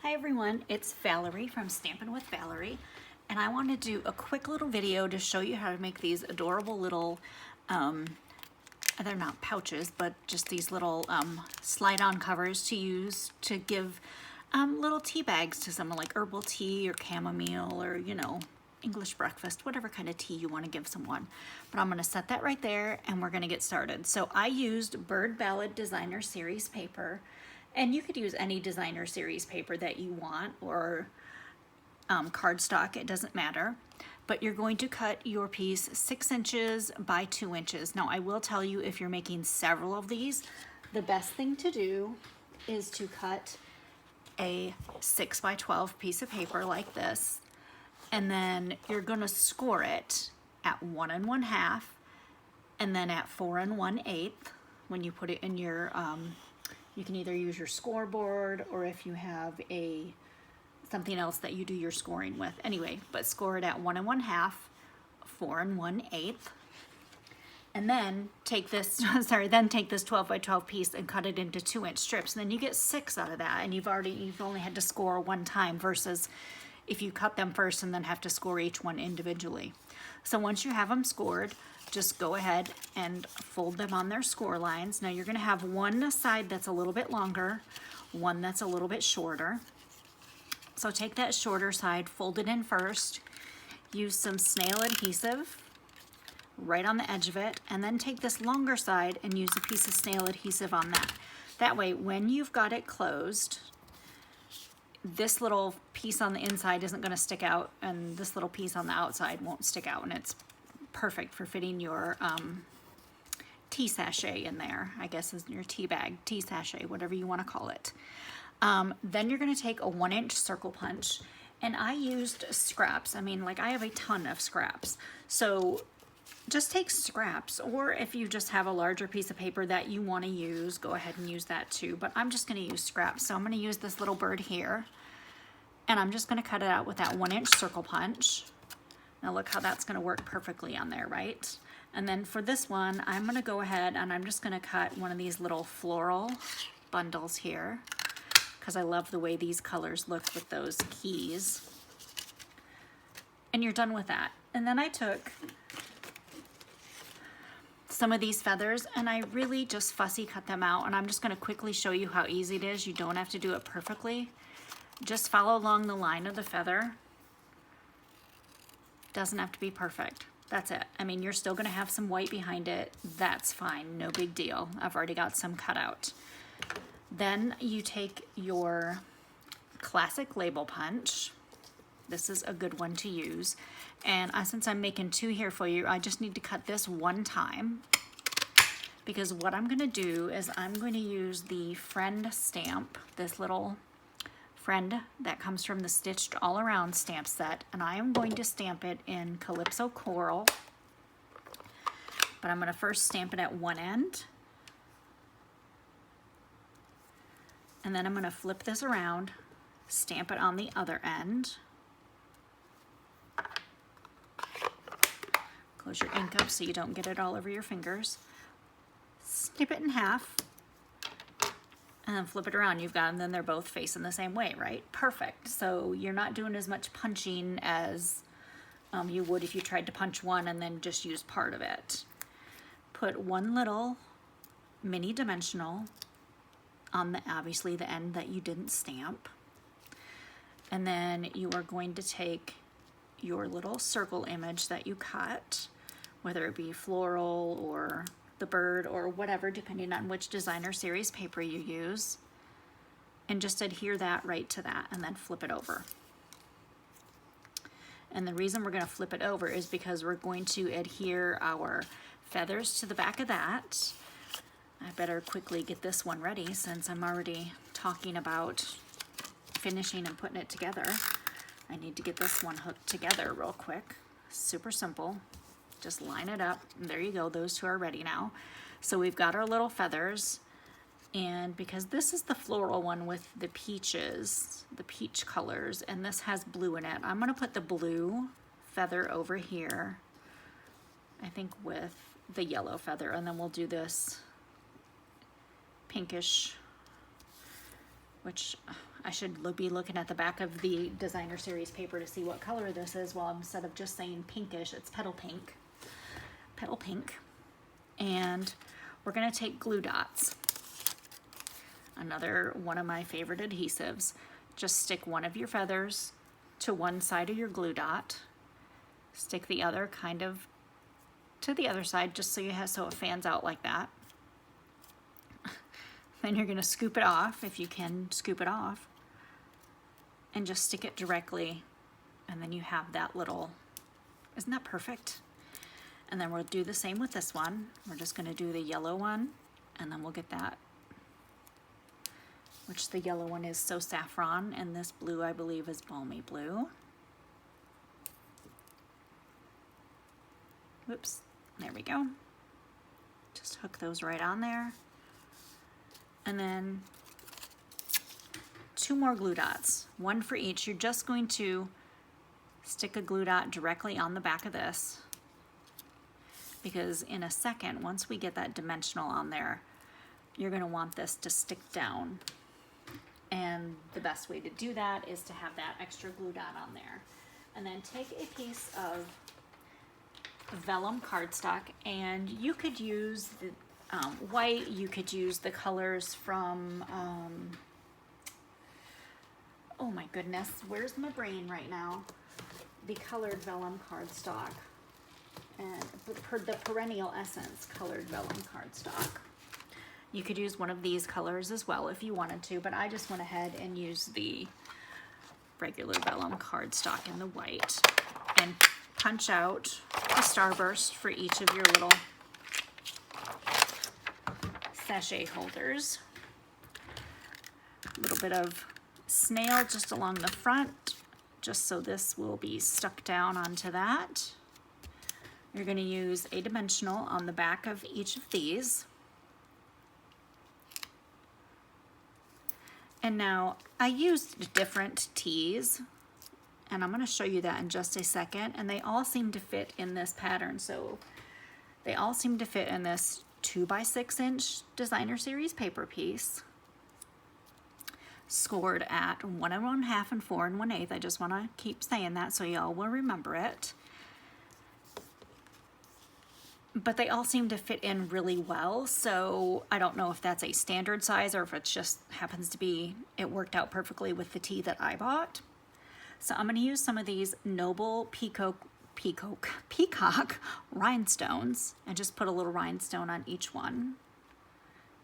Hi everyone, it's Valerie from Stampin' with Valerie, and I want to do a quick little video to show you how to make these adorable little, they're not pouches, but just these little slide-on covers to use to give little tea bags to someone, like herbal tea or chamomile or, you know, English breakfast, whatever kind of tea you want to give someone. But I'm going to set that right there and we're going to get started. So I used Bird Ballad Designer Series paper, and you could use any designer series paper that you want, or cardstock, it doesn't matter. But you're going to cut your piece 6 inches by 2 inches. Now I will tell you, if you're making several of these, the best thing to do is to cut a 6 by 12 piece of paper like this, and then you're gonna score it at 1 1/2 and then at 4 1/8 when you put it in your you can either use your scoreboard, or if you have something else that you do your scoring with. Anyway, but score it at 1 1/2, 4 1/8, and then take this, then take this 12 by 12 piece and cut it into 2-inch strips. And then you get 6 out of that, and you've only had to score one time, versus if you cut them first and then have to score each one individually. So once you have them scored, just go ahead and fold them on their score lines. Now you're going to have one side that's a little bit longer, one that's a little bit shorter. So take that shorter side, fold it in first, use some snail adhesive right on the edge of it, and then take this longer side and use a piece of snail adhesive on that. That way, when you've got it closed, this little piece on the inside isn't going to stick out, and this little piece on the outside won't stick out, and it's perfect for fitting your tea sachet in there, I guess is your tea bag, tea sachet, whatever you want to call it. Then you're going to take a 1-inch circle punch, and I used scraps. I mean, like, I have a ton of scraps, so just take scraps, or if you just have a larger piece of paper that you want to use, go ahead and use that too, but I'm just going to use scraps. So I'm going to use this little bird here, and I'm just going to cut it out with that 1-inch circle punch. Now look how that's going to work perfectly on there, right? And then for this one, I'm going to go ahead and I'm just going to cut one of these little floral bundles here, because I love the way these colors look with those keys. And you're done with that. And then I took some of these feathers and I really just fussy cut them out, and I'm just going to quickly show you how easy it is. You don't have to do it perfectly. Just follow along the line of the feather. Doesn't have to be perfect. That's it. I mean, you're still going to have some white behind it. That's fine. No big deal. I've already got some cut out. Then you take your classic label punch. This is a good one to use. And since I'm making 2 here for you, I just need to cut this one time, because what I'm going to do is I'm going to use the Friend stamp, this little Friend that comes from the Stitched All Around stamp set, and I am going to stamp it in Calypso Coral. But I'm going to first stamp it at one end, and then I'm going to flip this around, stamp it on the other end. Close your ink up so you don't get it all over your fingers. Snip it in half, and then flip it around. You've got them, then they're both facing the same way, right? Perfect. So you're not doing as much punching as you would if you tried to punch one and then just use part of it. Put one little mini dimensional on obviously the end that you didn't stamp. And then you are going to take your little circle image that you cut, whether it be floral or the bird or whatever, depending on which designer series paper you use, and just adhere that right to that, and then flip it over. And the reason we're going to flip it over is because we're going to adhere our feathers to the back of that. I better quickly get this one ready since I'm already talking about finishing and putting it together. I need to get this one hooked together real quick. Super simple. Just line it up. And there you go. Those two are ready now. So we've got our little feathers. And because this is the floral one with the peaches, the peach colors, and this has blue in it, I'm going to put the blue feather over here, I think with the yellow feather, and then we'll do this pinkish which I should be looking at the back of the designer series paper to see what color this is. Well, instead of just saying pinkish, it's petal pink. Petal pink. And we're gonna take glue dots. Another one of my favorite adhesives. Just stick one of your feathers to one side of your glue dot. Stick the other kind of to the other side, just so it fans out like that. Then you're gonna scoop it off, if you can scoop it off, and just stick it directly, and then you have that little, isn't that perfect? And then we'll do the same with this one. We're just gonna do the yellow one, and then we'll get that, which the yellow one is So Saffron, and this blue I believe is Balmy Blue. Whoops, there we go. Just hook those right on there. And then 2 more glue dots, 1 for each. You're just going to stick a glue dot directly on the back of this, because in a second, once we get that dimensional on there, you're gonna want this to stick down. And the best way to do that is to have that extra glue dot on there. And then take a piece of vellum cardstock, and you could use the white, you could use the colors from, oh my goodness, where's my brain right now? The colored vellum cardstock, and the Perennial Essence colored vellum cardstock. You could use one of these colors as well if you wanted to, but I just went ahead and used the regular vellum cardstock in the white, and punch out a starburst for each of your little sachet holders. A little bit of snail just along the front, just so this will be stuck down onto that. You're going to use a dimensional on the back of each of these. And now I used different tees, and I'm going to show you that in just a second, and they all seem to fit in this pattern. So they all seem to fit in this 2x6 inch designer series paper piece, scored at 1 1/2 and 4 1/8. I just want to keep saying that so y'all will remember it. But they all seem to fit in really well, so I don't know if that's a standard size or if it just happens to be, it worked out perfectly with the tee that I bought. So I'm going to use some of these Noble Peacock rhinestones, and just put a little rhinestone on each one.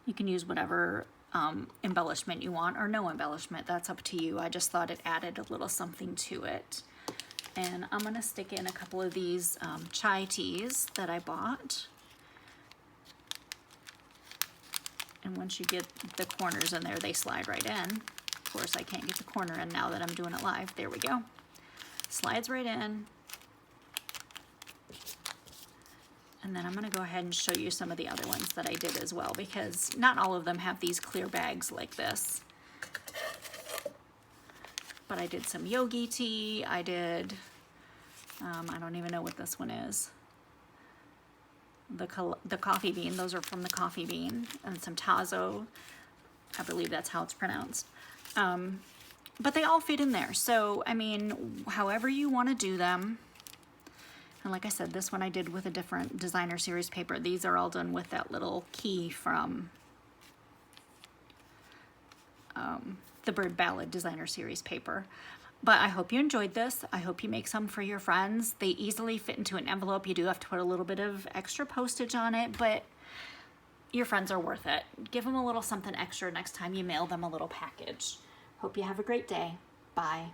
You can use whatever embellishment you want, or no embellishment, that's up to you. I just thought it added a little something to it. And I'm going to stick in a couple of these chai teas that I bought. And once you get the corners in there, they slide right in. Of course, I can't get the corner in now that I'm doing it live. There we go. Slides right in. And then I'm going to go ahead and show you some of the other ones that I did as well, because not all of them have these clear bags like this. But I did some yogi tea. I did, I don't even know what this one is. The coffee bean, those are from the Coffee Bean, and some Tazo. I believe that's how it's pronounced. But they all fit in there. So, I mean, however you want to do them. And like I said, this one I did with a different designer series paper. These are all done with that little key from the Bird Ballad designer series paper. But I hope you enjoyed this. I hope you make some for your friends. They easily fit into an envelope. You do have to put a little bit of extra postage on it, but your friends are worth it. Give them a little something extra next time you mail them a little package. Hope you have a great day. Bye.